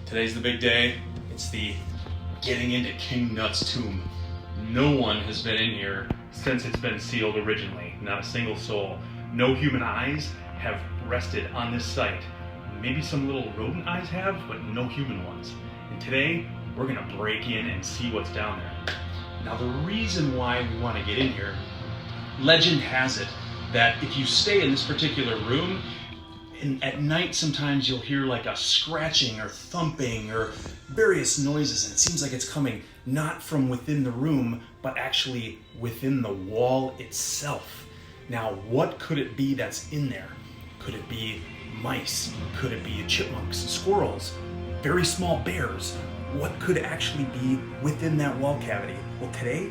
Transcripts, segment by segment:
Today's the big day. It's the getting into King Nut's tomb. No one has been in here since it's been sealed originally. Not a single soul. No human eyes have rested on this site. Maybe some little rodent eyes have, but no human ones. And today, we're gonna break in and see what's down there. Now the reason why we wanna get in here, legend has it that if you stay in this particular room, and at night sometimes you'll hear like a scratching or thumping or various noises, and it seems like it's coming not from within the room, but actually within the wall itself. Now, what could it be that's in there? Could it be mice? Could it be chipmunks, squirrels, very small bears? What could actually be within that wall cavity? Well, today,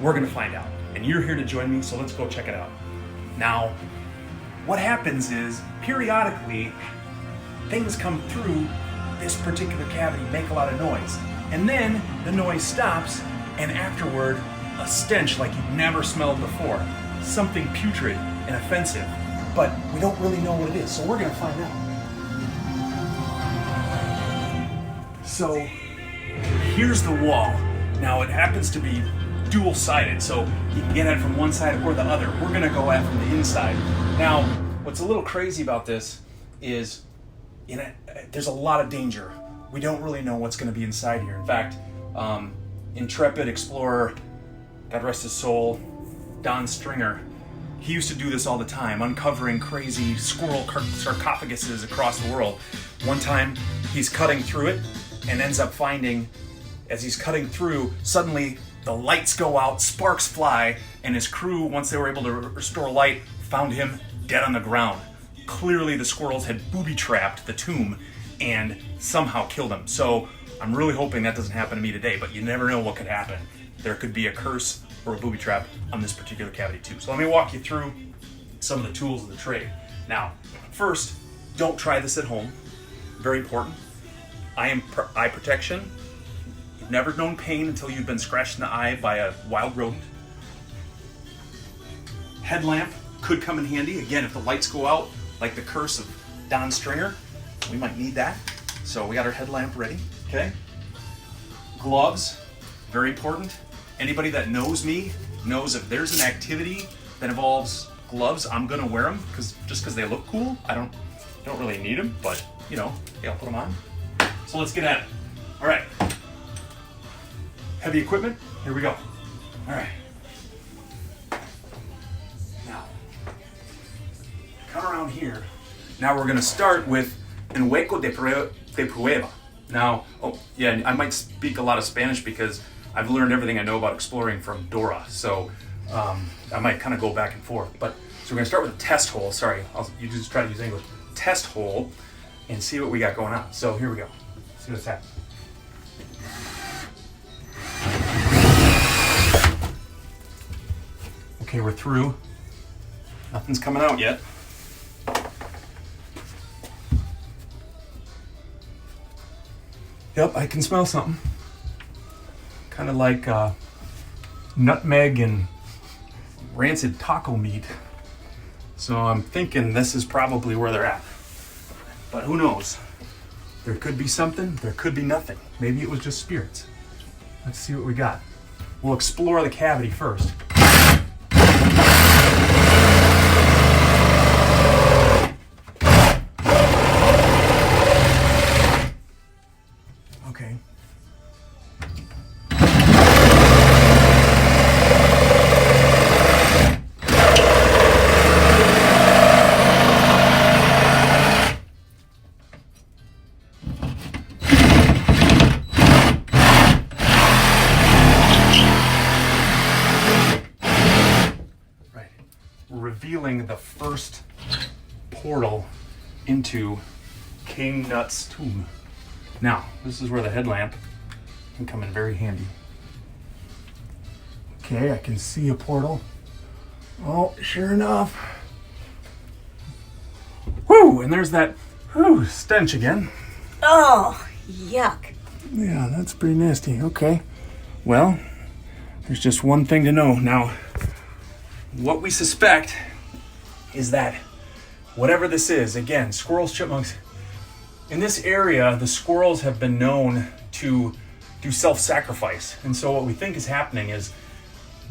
we're gonna find out. And you're here to join me, so let's go check it out. Now, what happens is, periodically, things come through this particular cavity, make a lot of noise. And then the noise stops, and afterward, a stench like you've never smelled before. Something putrid and offensive, but we don't really know what it is, so we're gonna find out. So, here's the wall. Now, it happens to be dual-sided, so you can get at it from one side or the other. We're gonna go at it from the inside. Now, what's a little crazy about this is there's a lot of danger. We don't really know what's gonna be inside here. In fact, intrepid explorer, God rest his soul, Don Stringer, he used to do this all the time, uncovering crazy squirrel sarcophaguses across the world. One time, he's cutting through it and ends up finding, as he's cutting through, suddenly the lights go out, sparks fly, and his crew, once they were able to restore light, found him dead on the ground. Clearly the squirrels had booby-trapped the tomb and somehow killed him. So I'm really hoping that doesn't happen to me today, but you never know what could happen. There could be a curse or a booby trap on this particular cavity too. So let me walk you through some of the tools of the trade. Now, first, don't try this at home. Very important. Eye protection. You've never known pain until you've been scratched in the eye by a wild rodent. Headlamp could come in handy. Again, if the lights go out, like the curse of Don Stringer, we might need that. So we got our headlamp ready, okay? Gloves, very important. Anybody that knows me knows if there's an activity that involves gloves, I'm gonna wear them just because they look cool. I don't really need them, but you know, yeah, I'll put them on. So let's get at it. All right. Heavy equipment, here we go. All right. Now, come around here. Now we're gonna start with en hueco de prueba. Now, oh yeah, I might speak a lot of Spanish because I've learned everything I know about exploring from Dora, so I might kind of go back and forth. But so we're gonna start with a test hole. Sorry, you just try to use English. Test hole, and see what we got going on. So here we go. See what's happening. Okay, we're through. Nothing's coming out yet. Yep, I can smell something. Kind of like nutmeg and rancid taco meat. So I'm thinking this is probably where they're at. But who knows? There could be something, there could be nothing. Maybe it was just spirits. Let's see what we got. We'll explore the cavity first. Okay. Revealing the first portal into King Nut's tomb. Now, this is where the headlamp can come in very handy. Okay, I can see a portal. Oh, sure enough. Whoo, and there's that stench again. Oh, yuck. Yeah, that's pretty nasty. Okay. Well, there's just one thing to know. Now, what we suspect is that whatever this is, again, squirrels, chipmunks, in this area, the squirrels have been known to do self-sacrifice. And so what we think is happening is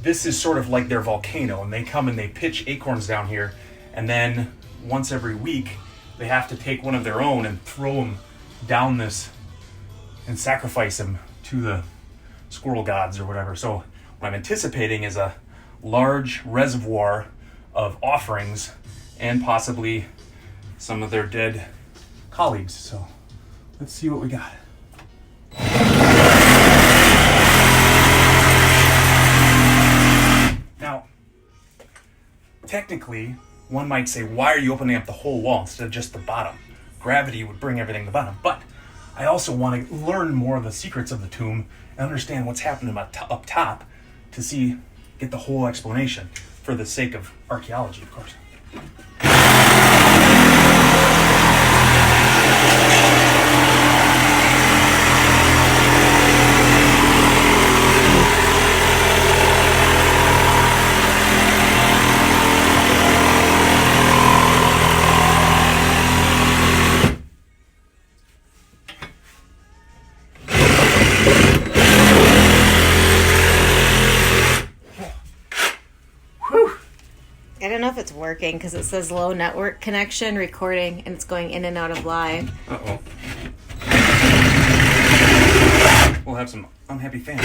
this is sort of like their volcano, and they come and they pitch acorns down here, and then once every week they have to take one of their own and throw them down this and sacrifice them to the squirrel gods or whatever. So what I'm anticipating is a large reservoir of offerings and possibly some of their dead colleagues. So let's see what we got. Now, technically, one might say, why are you opening up the whole wall instead of just the bottom? Gravity would bring everything to the bottom. But I also want to learn more of the secrets of the tomb and understand what's happening up top to get the whole explanation for the sake of archaeology, of course. I don't know if it's working because it says low network connection recording and it's going in and out of live. Uh-oh. We'll have some unhappy fans.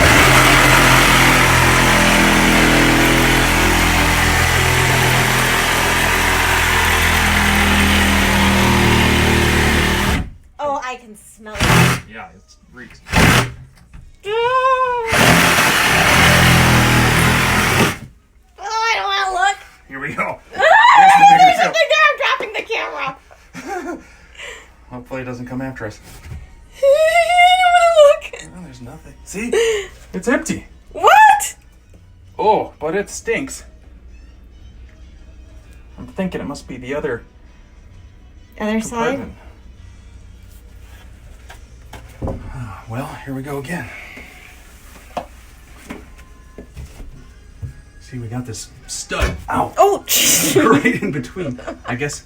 Oh, I can smell it. Yeah, it's reeks. Oh, I don't want to look. Here we go. There's something there. I'm dropping the camera. Hopefully it doesn't come after us. I don't want to look. Oh, there's nothing. See? It's empty. What? Oh, but it stinks. I'm thinking it must be the other Other side? compartment. Well, here we go again. See, we got this stud. Ow. Oh, Right in between. I guess.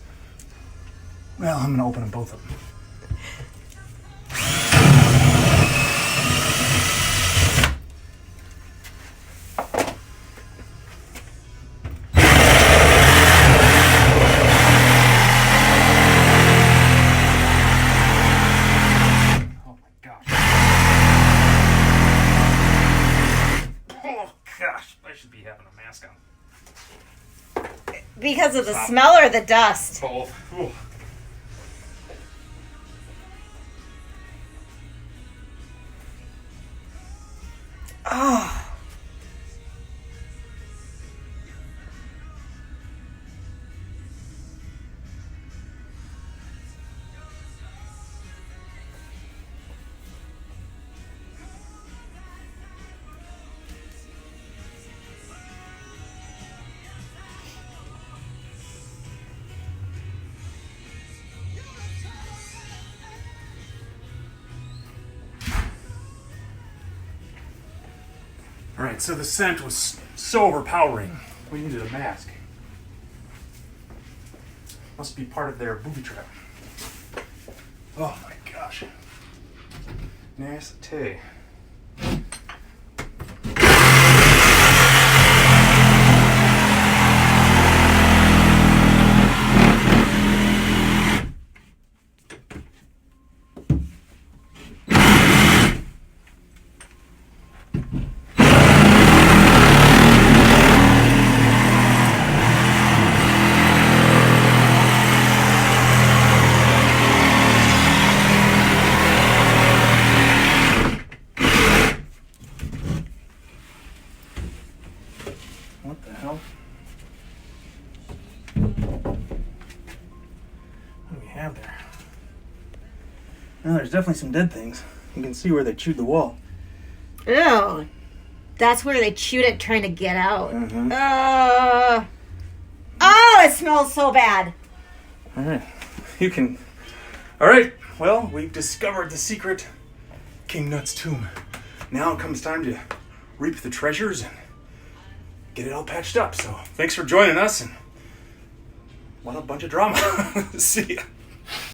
Well, I'm going to open them both of them. Oh my gosh. Oh gosh, I should be having a mask on. because of the smell or the dust? Both. Ooh. Oh. Alright, so the scent was so overpowering. We needed a mask. Must be part of their booby trap. Oh my gosh. Nasty. What the hell? What do we have there? Well, there's definitely some dead things. You can see where they chewed the wall. Ew. That's where they chewed it trying to get out. Mm-hmm. Oh, it smells so bad. Alright. You can... Alright, well, we've discovered the secret King Nut's tomb. Now it comes time to reap the treasures and get it all patched up. So, thanks for joining us, and what a bunch of drama. See ya.